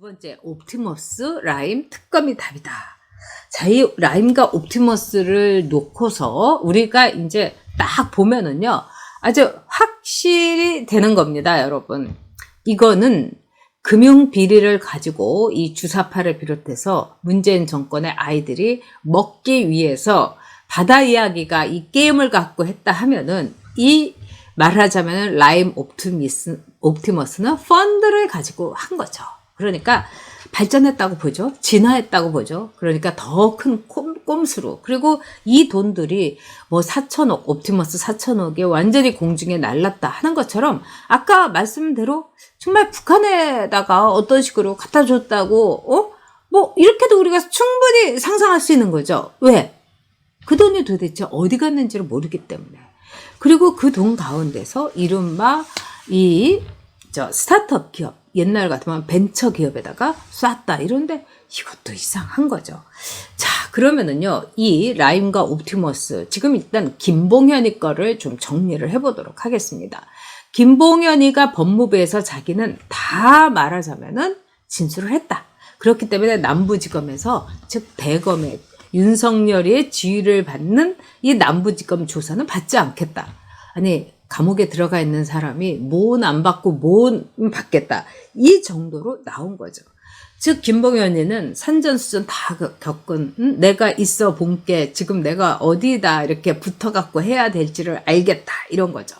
번째, 옵티머스 라임 특검이 답이다. 자, 이 라임과 옵티머스를 놓고서 우리가 이제 딱 보면은요, 아주 확실히 되는 겁니다, 여러분. 이거는 금융 비리를 가지고 이 주사파를 비롯해서 문재인 정권의 아이들이 먹기 위해서 바다 이야기가 이 게임을 갖고 했다 하면은 이 말하자면 라임 옵티머스는 펀드를 가지고 한 거죠. 그러니까 발전했다고 보죠. 진화했다고 보죠. 그러니까 더 큰 꼼수로. 그리고 이 돈들이 뭐 4천억, 옵티머스 4천억에 완전히 공중에 날랐다 하는 것처럼 아까 말씀대로 정말 북한에다가 어떤 식으로 갖다 줬다고, 뭐 이렇게도 우리가 충분히 상상할 수 있는 거죠. 왜? 그 돈이 도대체 어디 갔는지를 모르기 때문에. 그리고 그 돈 가운데서 이른바 스타트업 기업, 옛날 같으면 벤처 기업에다가 쐈다 이런데 이것도 이상한 거죠. 자, 그러면은요, 이 라임과 옵티머스, 지금 일단 김봉현이 거를 좀 정리를 해보도록 하겠습니다. 김봉현이가 법무부에서 자기는 다 말하자면은 진술을 했다. 그렇기 때문에 남부지검에서, 즉 대검의 윤석열이의 지휘를 받는 이 남부지검 조사는 받지 않겠다. 아니, 감옥에 들어가 있는 사람이 뭔 안 받고 뭔 받겠다. 이 정도로 나온 거죠. 즉 김봉현이는 산전수전 다 겪은, 내가 있어 본게 지금 내가 어디다 이렇게 붙어갖고 해야 될지를 알겠다. 이런 거죠.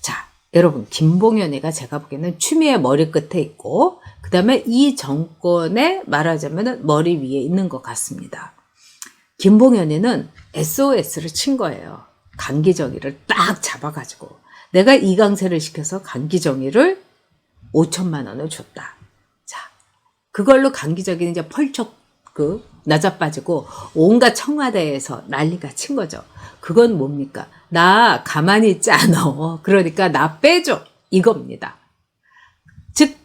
자, 여러분, 김봉현이가 제가 보기에는 추미애 머리 끝에 있고 그 다음에 이 정권에 말하자면 머리 위에 있는 것 같습니다. 김봉현이는 SOS를 친 거예요. 강기정이를 딱 잡아가지고 내가 이강세를 시켜서 강기정이를 5천만 원을 줬다. 자, 그걸로 강기정이는 이제 펄쩍 나자빠지고 온갖 청와대에서 난리가 친 거죠. 그건 뭡니까? 나 가만히 있지 않아. 그러니까 나 빼줘. 이겁니다. 즉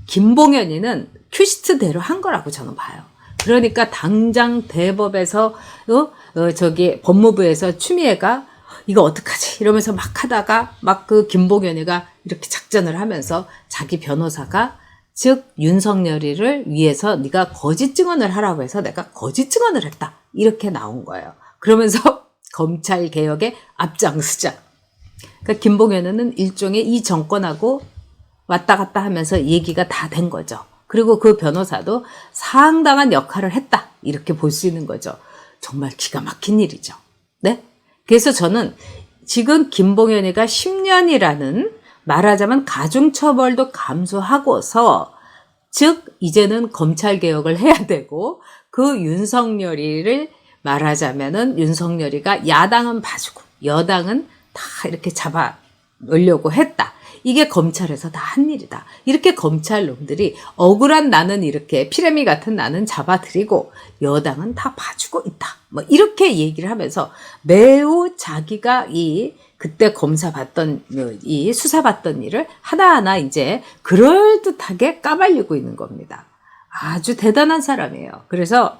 김봉현이는 큐시트대로 한 거라고 저는 봐요. 그러니까 당장 대법에서 법무부에서 추미애가 이거 어떡하지 이러면서 막 하다가 막 그 김봉현이가 이렇게 작전을 하면서 자기 변호사가 즉 윤석열이를 위해서 네가 거짓 증언을 하라고 해서 내가 거짓 증언을 했다 이렇게 나온 거예요. 그러면서 검찰 개혁에 앞장서자. 그러니까 김봉현은 일종의 이 정권하고 왔다 갔다 하면서 얘기가 다 된 거죠. 그리고 그 변호사도 상당한 역할을 했다. 이렇게 볼 수 있는 거죠. 정말 기가 막힌 일이죠. 네? 그래서 저는 지금 김봉현이가 10년이라는 말하자면 가중처벌도 감수하고서 즉 이제는 검찰개혁을 해야 되고 그 윤석열이를 말하자면은 윤석열이가 야당은 봐주고 여당은 다 이렇게 잡아 놓으려고 했다. 이게 검찰에서 다 한 일이다. 이렇게 검찰놈들이 억울한 나는 이렇게 피레미 같은 나는 잡아들이고 여당은 다 봐주고 있다. 뭐 이렇게 얘기를 하면서 매우 자기가 그때 검사 받던 이 수사 받던 일을 하나하나 이제 그럴듯하게 까발리고 있는 겁니다. 아주 대단한 사람이에요. 그래서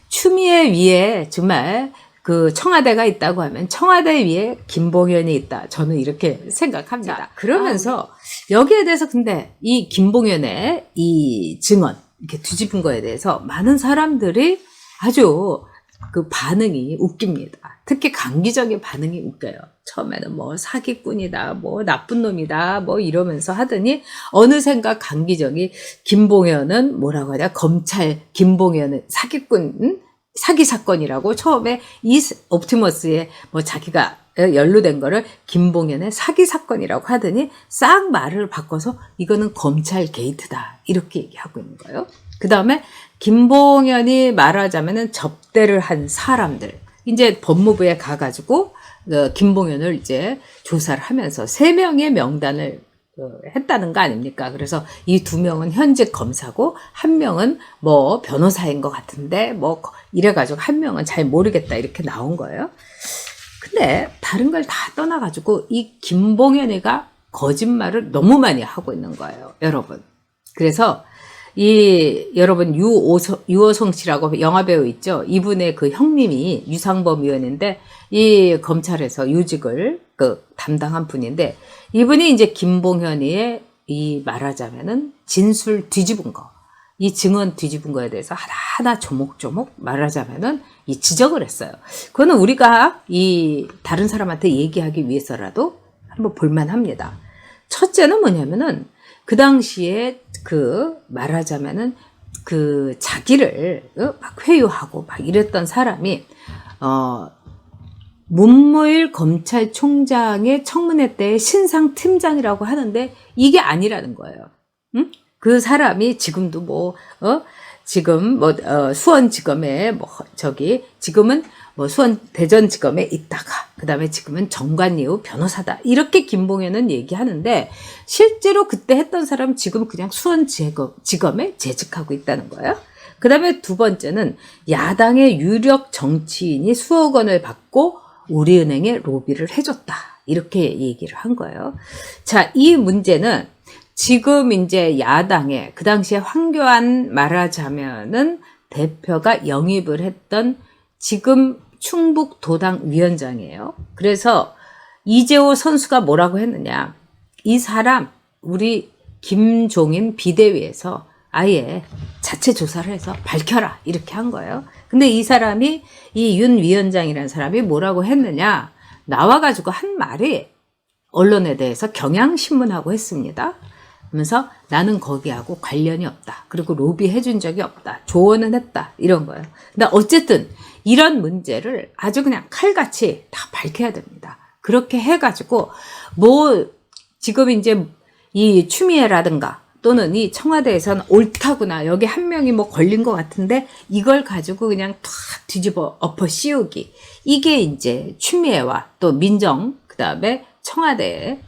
추미애 위에 정말 그 청와대가 있다고 하면 청와대 위에 김봉현이 있다. 저는 이렇게 생각합니다. 자, 그러면서 여기에 대해서 근데 이 김봉현의 이 증언 이렇게 뒤집은 거에 대해서 많은 사람들이 아주 그 반응이 웃깁니다. 특히 강기정의 반응이 웃겨요. 처음에는 뭐 사기꾼이다, 뭐 나쁜 놈이다, 뭐 이러면서 하더니 어느샌가 강기정이 김봉현은 뭐라고 하냐, 검찰 김봉현은 사기꾼, 사기 사건이라고 처음에 이 옵티머스에 뭐 자기가 연루된 거를 김봉현의 사기 사건이라고 하더니 싹 말을 바꿔서 이거는 검찰 게이트다 이렇게 얘기하고 있는 거예요. 그 다음에 김봉현이 말하자면은 접대를 한 사람들 이제 법무부에 가가지고 김봉현을 이제 조사를 하면서 3명의 명단을 했다는 거 아닙니까? 그래서 이 2명은 현직 검사고 1명은 뭐 변호사인 것 같은데 뭐 이래가지고 1명은 잘 모르겠다 이렇게 나온 거예요. 근데 다른 걸 다 떠나가지고 이 김봉현이가 거짓말을 너무 많이 하고 있는 거예요, 여러분. 그래서 여러분 유호성 씨라고 영화배우 있죠? 이분의 그 형님이 유상범 의원인데 이 검찰에서 유직을 담당한 분인데 이분이 이제 김봉현이의 이 말하자면은 진술 뒤집은 거 이 증언 뒤집은 거에 대해서 하나하나 조목조목 말하자면은 이 지적을 했어요. 그거는 우리가 이 다른 사람한테 얘기하기 위해서라도 한번 볼만합니다. 첫째는 뭐냐면은 그 당시에 그 말하자면은 그 자기를 막 회유하고 막 이랬던 사람이 문무일 검찰총장의 청문회 때 신상팀장이라고 하는데 이게 아니라는 거예요. 응? 그 사람이 지금도 지금 수원지검에 지금은 수원 대전지검에 있다가 그다음에 지금은 정관예우 변호사다 이렇게 김봉현은 얘기하는데 실제로 그때 했던 사람 지금 그냥 수원지검에 재직하고 있다는 거예요. 그다음에 두 번째는 야당의 유력 정치인이 수억 원을 받고 우리은행에 로비를 해줬다 이렇게 얘기를 한 거예요. 자, 이 문제는 지금 이제 야당에 그 당시에 황교안 말하자면은 대표가 영입을 했던 지금 충북도당 위원장이에요. 그래서 이재호 선수가 뭐라고 했느냐. 이 사람 우리 김종인 비대위에서 아예 자체 조사를 해서 밝혀라 이렇게 한 거예요. 근데 이 사람이 이 윤 위원장이라는 사람이 뭐라고 했느냐. 나와가지고 한 말이 언론에 대해서 경향신문하고 했습니다. 그러면서 나는 거기하고 관련이 없다. 그리고 로비 해준 적이 없다. 조언은 했다. 이런 거예요. 근데 어쨌든 이런 문제를 아주 그냥 칼같이 다 밝혀야 됩니다. 그렇게 해가지고 지금 이제 이 추미애라든가 또는 이 청와대에서는 옳다구나. 여기 한 명이 걸린 것 같은데 이걸 가지고 그냥 탁 뒤집어 엎어 씌우기. 이게 이제 추미애와 또 민정 그다음에 청와대의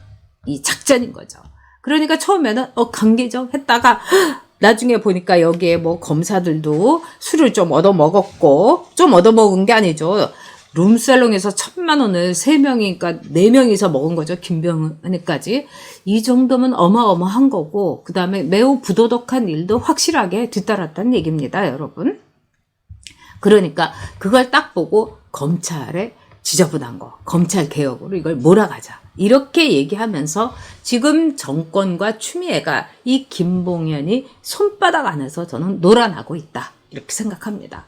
이 작전인 거죠. 그러니까 처음에는 강기정 했다가 나중에 보니까 여기에 검사들도 술을 좀 얻어먹었고 좀 얻어먹은 게 아니죠. 룸살롱에서 1,000만 원을 3명이니까 4명이서 먹은 거죠. 김병은까지. 이 정도면 어마어마한 거고 그 다음에 매우 부도덕한 일도 확실하게 뒤따랐다는 얘기입니다. 여러분. 그러니까 그걸 딱 보고 검찰에 지저분한 거, 검찰 개혁으로 이걸 몰아가자. 이렇게 얘기하면서 지금 정권과 추미애가 이 김봉현이 손바닥 안에서 저는 놀아나고 있다. 이렇게 생각합니다.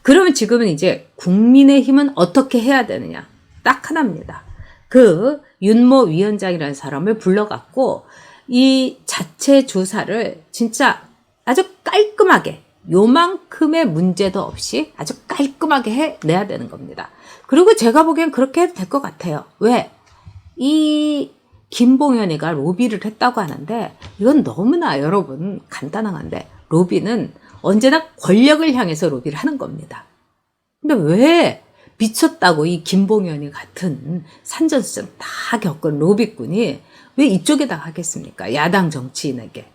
그러면 지금은 이제 국민의힘은 어떻게 해야 되느냐. 딱 하나입니다. 그 윤모 위원장이라는 사람을 불러갖고 이 자체 조사를 진짜 아주 깔끔하게 요만큼의 문제도 없이 아주 깔끔하게 해내야 되는 겁니다. 그리고 제가 보기엔 그렇게 해도 될 것 같아요. 왜? 이 김봉현이가 로비를 했다고 하는데 이건 너무나 여러분 간단한데 로비는 언제나 권력을 향해서 로비를 하는 겁니다. 근데 왜 미쳤다고 이 김봉현이 같은 산전수전 다 겪은 로비꾼이 왜 이쪽에다가 하겠습니까? 야당 정치인에게.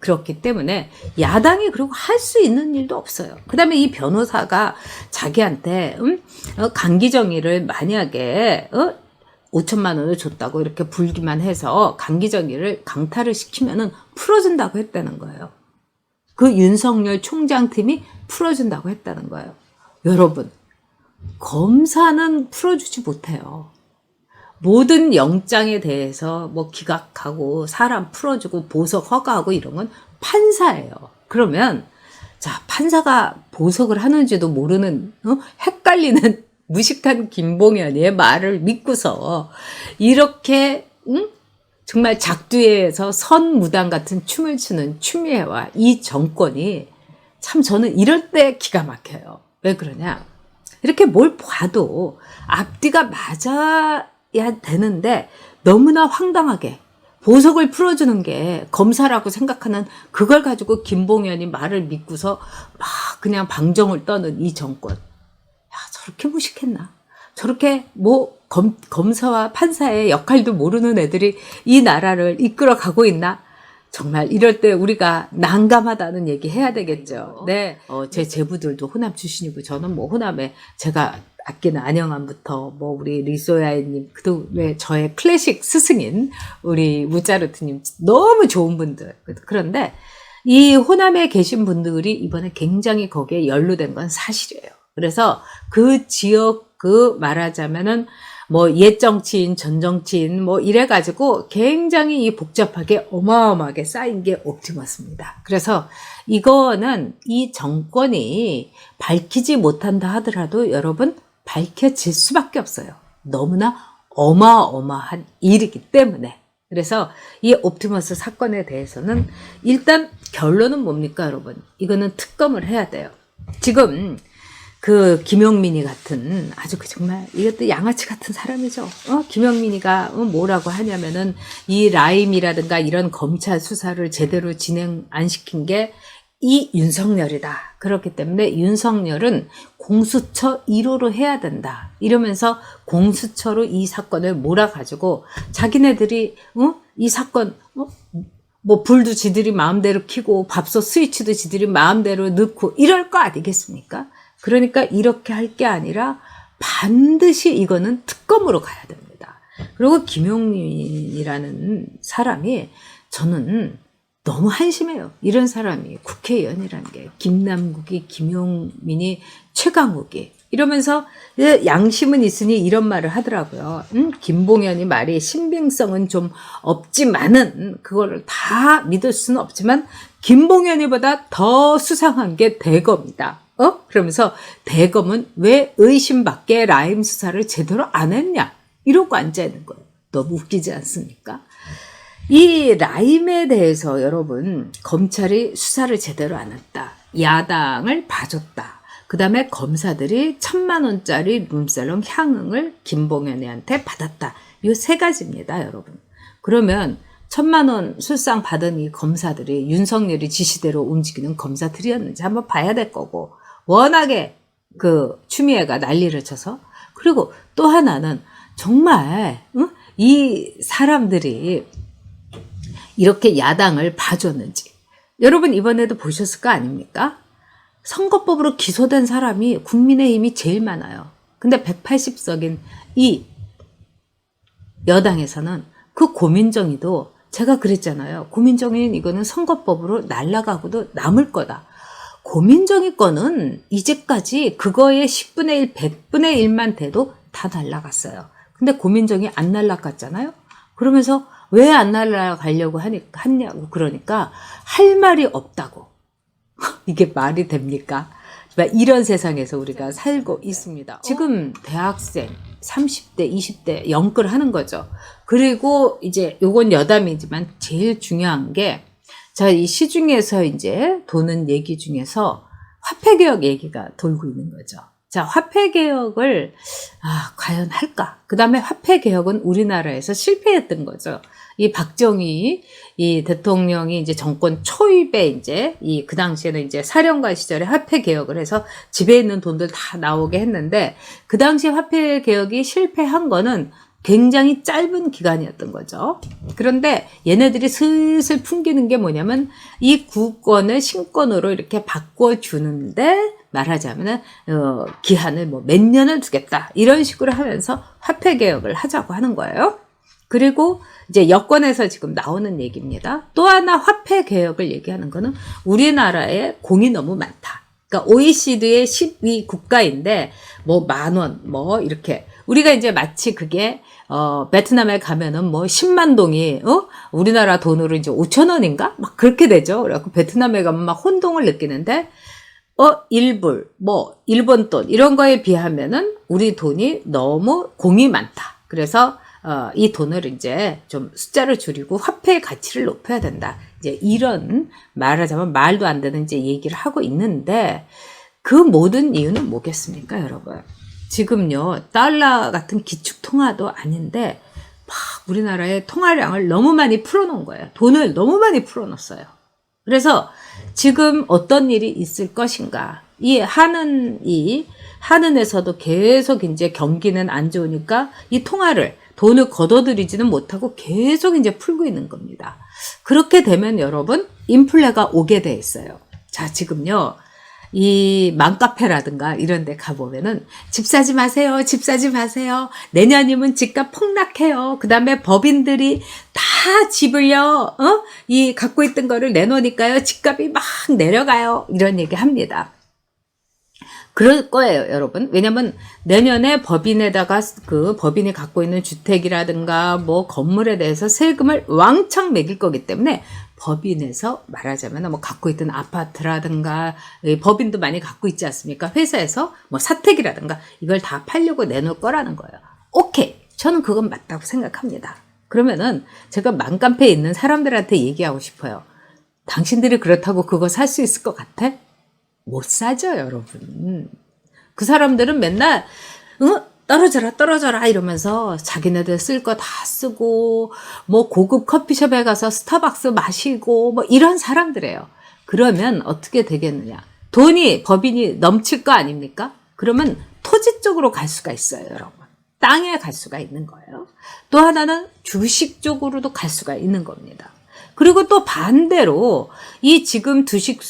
그렇기 때문에 야당이 그리고 할 수 있는 일도 없어요. 그 다음에 이 변호사가 자기한테 강기정이를 만약에 5천만 원을 줬다고 이렇게 불기만 해서 강기정이를 강탈을 시키면은 풀어준다고 했다는 거예요. 그 윤석열 총장팀이 풀어준다고 했다는 거예요. 여러분, 검사는 풀어주지 못해요. 모든 영장에 대해서 기각하고 사람 풀어주고 보석 허가하고 이런 건 판사예요. 그러면 자, 판사가 보석을 하는지도 모르는 헷갈리는 무식한 김봉현의 말을 믿고서 이렇게 정말 작두에서 선무당 같은 춤을 추는 추미애와 이 정권이 참 저는 이럴 때 기가 막혀요. 왜 그러냐? 이렇게 뭘 봐도 앞뒤가 맞아야 되는데 너무나 황당하게 보석을 풀어주는 게 검사라고 생각하는 그걸 가지고 김봉현이 말을 믿고서 막 그냥 방정을 떠는 이 정권. 야, 저렇게 무식했나? 저렇게 검사와 판사의 역할도 모르는 애들이 이 나라를 이끌어 가고 있나? 정말 이럴 때 우리가 난감하다는 얘기 해야 되겠죠. 네. 제 제부들도 호남 출신이고 저는 호남에 제가 아끼는 안영환부터 우리 리소야님 그다음에 저의 클래식 스승인 우리 무자르트님 너무 좋은 분들. 그런데 이 호남에 계신 분들이 이번에 굉장히 거기에 연루된 건 사실이에요. 그래서 그 지역 말하자면은 옛 정치인, 전 정치인 이래가지고 굉장히 복잡하게 어마어마하게 쌓인 게 옵티머스입니다. 그래서 이거는 이 정권이 밝히지 못한다 하더라도 여러분 밝혀질 수밖에 없어요. 너무나 어마어마한 일이기 때문에. 그래서 이 옵티머스 사건에 대해서는 일단 결론은 뭡니까 여러분? 이거는 특검을 해야 돼요. 지금 그 김용민이 같은 아주 정말 이것도 양아치 같은 사람이죠. 김용민이가 뭐라고 하냐면은 이 라임이라든가 이런 검찰 수사를 제대로 진행 안 시킨 게 이 윤석열이다. 그렇기 때문에 윤석열은 공수처 1호로 해야 된다. 이러면서 공수처로 이 사건을 몰아가지고 자기네들이 이 사건 뭐 불도 지들이 마음대로 켜고 밥솥 스위치도 지들이 마음대로 넣고 이럴 거 아니겠습니까? 그러니까 이렇게 할 게 아니라 반드시 이거는 특검으로 가야 됩니다. 그리고 김용민이라는 사람이 저는 너무 한심해요. 이런 사람이 국회의원이라는 게 김남국이, 김용민이, 최강욱이 이러면서 양심은 있으니 이런 말을 하더라고요. 김봉현이 말이 신빙성은 좀 없지만은 그거를 다 믿을 수는 없지만 김봉현이보다 더 수상한 게 대검이다. 그러면서 대검은 왜 의심밖에 라임 수사를 제대로 안 했냐 이러고 앉아있는 거예요. 너무 웃기지 않습니까? 이 라임에 대해서 여러분 검찰이 수사를 제대로 안 했다. 야당을 봐줬다. 그 다음에 검사들이 1,000만 원짜리 룸살롱 향응을 김봉현이한테 받았다. 이 세 가지입니다 여러분. 그러면 1,000만 원 술상 받은 이 검사들이 윤석열이 지시대로 움직이는 검사들이었는지 한번 봐야 될 거고 워낙에 그 추미애가 난리를 쳐서 그리고 또 하나는 정말 이 사람들이 이렇게 야당을 봐줬는지 여러분 이번에도 보셨을 거 아닙니까? 선거법으로 기소된 사람이 국민의힘이 제일 많아요. 근데 180석인 이 여당에서는 그 고민정의도 제가 그랬잖아요. 고민정의는 이거는 선거법으로 날아가고도 남을 거다. 고민정의 거는 이제까지 그거의 10분의 1, 100분의 1만 돼도 다 날아갔어요. 근데 고민정의 안 날아갔잖아요. 그러면서 왜 안 날아가려고 하냐고 그러니까 할 말이 없다고. 이게 말이 됩니까? 이런 세상에서 우리가 살고 있습니다. 지금 대학생 30대, 20대 연끌 하는 거죠. 그리고 이제 요건 여담이지만 제일 중요한 게 자, 이 시중에서 이제 도는 얘기 중에서 화폐개혁 얘기가 돌고 있는 거죠. 자, 화폐개혁을 과연 할까? 그 다음에 화폐개혁은 우리나라에서 실패했던 거죠. 이 박정희 이 대통령이 이제 정권 초입에 이제 그 당시에는 이제 사령관 시절에 화폐개혁을 해서 집에 있는 돈들 다 나오게 했는데 그 당시 화폐개혁이 실패한 거는 굉장히 짧은 기간이었던 거죠. 그런데 얘네들이 슬슬 풍기는 게 뭐냐면 이 구권을 신권으로 이렇게 바꿔주는데 말하자면은 기한을 뭐 몇 년을 두겠다 이런 식으로 하면서 화폐 개혁을 하자고 하는 거예요. 그리고 이제 여권에서 지금 나오는 얘기입니다. 또 하나 화폐 개혁을 얘기하는 거는 우리나라에 공이 너무 많다. 그러니까 OECD의 10위 국가인데 뭐 10,000원 뭐 이렇게 우리가 이제 마치 그게 베트남에 가면은 뭐 10만 동이 우리나라 돈으로 이제 5,000원인가 막 그렇게 되죠. 그래갖고 베트남에 가면 막 혼동을 느끼는데 1불 뭐 일본 돈 이런 거에 비하면은 우리 돈이 너무 공이 많다. 그래서 이 돈을 이제 좀 숫자를 줄이고 화폐의 가치를 높여야 된다. 이제 이런 말하자면 말도 안 되는 이제 얘기를 하고 있는데 그 모든 이유는 뭐겠습니까, 여러분? 지금요, 달러 같은 기축 통화도 아닌데 막 우리나라의 통화량을 너무 많이 풀어놓은 거예요. 돈을 너무 많이 풀어놓았어요. 그래서 지금 어떤 일이 있을 것인가? 이 한은에서도 계속 이제 경기는 안 좋으니까 이 돈을 걷어들이지는 못하고 계속 이제 풀고 있는 겁니다. 그렇게 되면 여러분, 인플레가 오게 돼 있어요. 자, 지금요, 이 맘카페라든가 이런 데 가보면은 집 사지 마세요. 집 사지 마세요. 내년이면 집값 폭락해요. 그 다음에 법인들이 다 집을요, 이 갖고 있던 거를 내놓으니까요. 집값이 막 내려가요. 이런 얘기 합니다. 그럴 거예요, 여러분. 왜냐면 내년에 법인에다가 그 법인이 갖고 있는 주택이라든가 뭐 건물에 대해서 세금을 왕창 매길 거기 때문에 법인에서 말하자면 뭐 갖고 있던 아파트라든가 법인도 많이 갖고 있지 않습니까? 회사에서 뭐 사택이라든가 이걸 다 팔려고 내놓을 거라는 거예요. 오케이. 저는 그건 맞다고 생각합니다. 그러면은 제가 맘카페에 있는 사람들한테 얘기하고 싶어요. 당신들이 그렇다고 그거 살 수 있을 것 같아? 못 사죠, 여러분. 그 사람들은 맨날 떨어져라 이러면서 자기네들 쓸 거 다 쓰고 뭐 고급 커피숍에 가서 스타벅스 마시고 뭐 이런 사람들이에요. 그러면 어떻게 되겠느냐? 돈이 법인이 넘칠 거 아닙니까? 그러면 토지 쪽으로 갈 수가 있어요, 여러분. 땅에 갈 수가 있는 거예요. 또 하나는 주식 쪽으로도 갈 수가 있는 겁니다. 그리고 또 반대로 이 지금 주식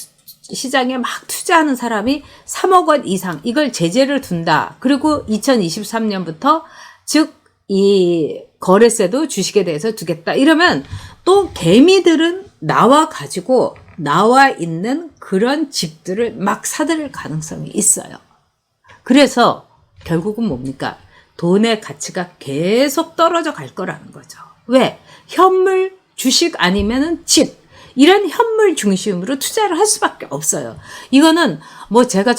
시장에 막 투자하는 사람이 3억 원 이상 이걸 제재를 둔다. 그리고 2023년부터 즉 이 거래세도 주식에 대해서 두겠다. 이러면 또 개미들은 나와 있는 그런 집들을 막 사들일 가능성이 있어요. 그래서 결국은 뭡니까? 돈의 가치가 계속 떨어져 갈 거라는 거죠. 왜? 현물, 주식 아니면은 집. 이런 현물 중심으로 투자를 할 수밖에 없어요. 이거는 뭐 제가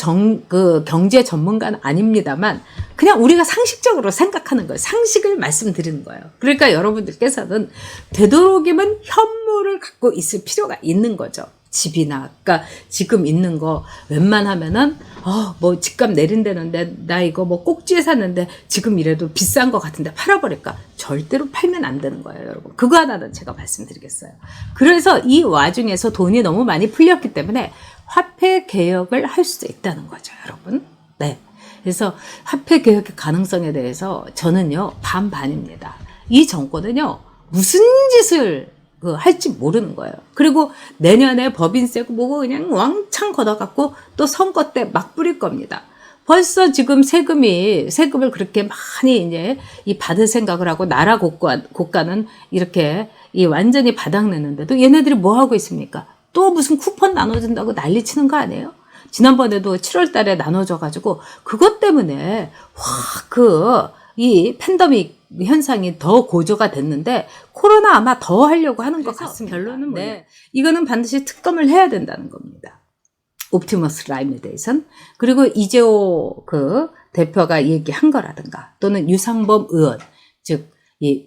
경제 전문가는 아닙니다만 그냥 우리가 상식적으로 생각하는 거예요. 상식을 말씀드리는 거예요. 그러니까 여러분들께서는 되도록이면 현물을 갖고 있을 필요가 있는 거죠. 집이나, 그러니까 지금 있는 거 웬만하면은 뭐 집값 내린다는데 나 이거 뭐 꼭지에 샀는데 지금 이래도 비싼 거 같은데 팔아버릴까? 절대로 팔면 안 되는 거예요, 여러분. 그거 하나는 제가 말씀드리겠어요. 그래서 이 와중에서 돈이 너무 많이 풀렸기 때문에 화폐 개혁을 할 수도 있다는 거죠, 여러분. 네. 그래서 화폐 개혁의 가능성에 대해서 저는요 반반입니다. 이 정권은요 무슨 짓을 할지 모르는 거예요. 그리고 내년에 법인세고 뭐고 그냥 왕창 걷어갖고 또 선거 때 막 뿌릴 겁니다. 벌써 지금 세금을 그렇게 많이 이제 이 받을 생각을 하고 나라 고가는 이렇게 이 완전히 바닥내는데도 얘네들이 뭐 하고 있습니까? 또 무슨 쿠폰 나눠준다고 난리 치는 거 아니에요? 지난번에도 7월 달에 나눠줘가지고 그것 때문에 이 팬데믹 현상이 더 고조가 됐는데 코로나 아마 더 하려고 하는 것 같습니다. 결론은 네. 이거는 반드시 특검을 해야 된다는 겁니다. 옵티머스 라임에 대해서는. 그리고 이재호 대표가 얘기한 거라든가 또는 유상범 의원 즉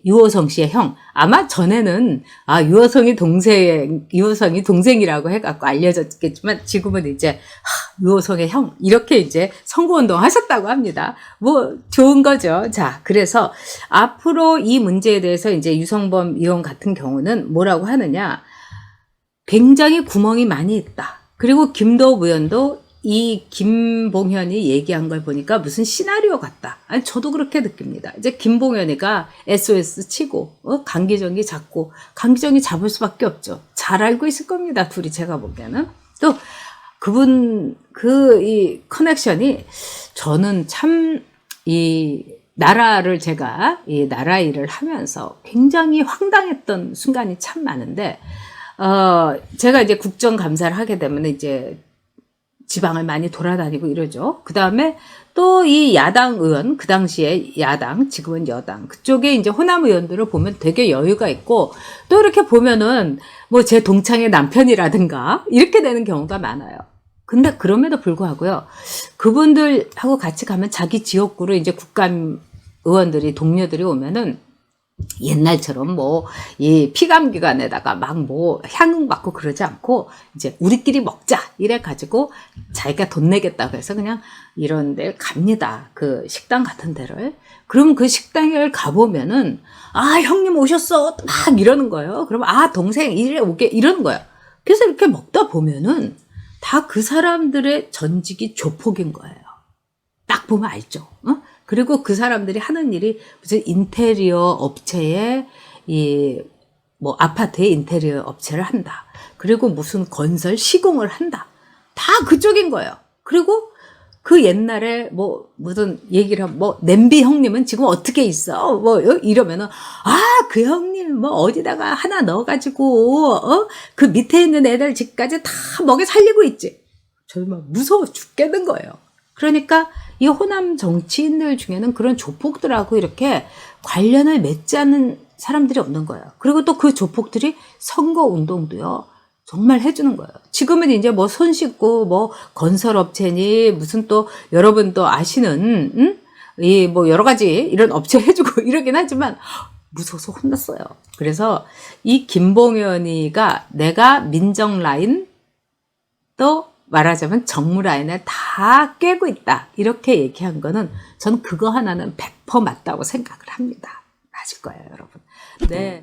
유호성 씨의 형. 아마 전에는 유호성이 동생이라고 해갖고 알려졌겠지만 지금은 이제 유호성의 형 이렇게 이제 선거운동 하셨다고 합니다. 뭐 좋은 거죠. 자, 그래서 앞으로 이 문제에 대해서 이제 유상범 의원 같은 경우는 뭐라고 하느냐? 굉장히 구멍이 많이 있다. 그리고 김도읍 의원도 이 김봉현이 얘기한 걸 보니까 무슨 시나리오 같다. 아니 저도 그렇게 느낍니다. 이제 김봉현이가 SOS 치고 강기정이 잡고 강기정이 잡을 수밖에 없죠. 잘 알고 있을 겁니다. 둘이 제가 보기에는. 또 그분 이 커넥션이 저는 참 이 나라를 제가 이 나라 일을 하면서 굉장히 황당했던 순간이 참 많은데 제가 이제 국정감사를 하게 되면 이제 지방을 많이 돌아다니고 이러죠. 그 다음에 또 이 야당 의원, 그 당시에 야당, 지금은 여당, 그쪽에 이제 호남 의원들을 보면 되게 여유가 있고 또 이렇게 보면은 뭐 제 동창의 남편이라든가 이렇게 되는 경우가 많아요. 근데 그럼에도 불구하고요. 그분들하고 같이 가면 자기 지역구로 이제 국감 의원들이, 동료들이 오면은 옛날처럼 뭐 이 피감기관에다가 막 뭐 향응 받고 그러지 않고 이제 우리끼리 먹자 이래 가지고 자기가 돈 내겠다고 해서 그냥 이런 데 갑니다. 그 식당 같은 데를. 그럼 그 식당을 가보면은 형님 오셨어 막 이러는 거예요. 그러면 동생 이래 오게 이러는 거예요. 그래서 이렇게 먹다 보면은 다 그 사람들의 전직이 조폭인 거예요. 딱 보면 알죠. 그리고 그 사람들이 하는 일이 무슨 인테리어 업체에 뭐 아파트의 인테리어 업체를 한다. 그리고 무슨 건설 시공을 한다. 다 그쪽인 거예요. 그리고 그 옛날에 뭐 무슨 얘기를 하면 뭐 냄비 형님은 지금 어떻게 있어? 뭐 이러면은 그 형님 뭐 어디다가 하나 넣어가지고 그 밑에 있는 애들 집까지 다 먹여 살리고 있지. 저는 막 무서워 죽겠는 거예요. 그러니까 이 호남 정치인들 중에는 그런 조폭들하고 이렇게 관련을 맺지 않는 사람들이 없는 거예요. 그리고 또 그 조폭들이 선거 운동도요, 정말 해주는 거예요. 지금은 이제 뭐 손 씻고 뭐 건설업체니 무슨 또 여러분도 아시는, 이 뭐 여러 가지 이런 업체 해주고 이러긴 하지만 무서워서 혼났어요. 그래서 이 김봉현이가 내가 민정 라인 또 말하자면 정무 라인을 다 깨고 있다. 이렇게 얘기한 거는 저는 그거 하나는 100% 맞다고 생각을 합니다. 맞을 거예요, 여러분. 네.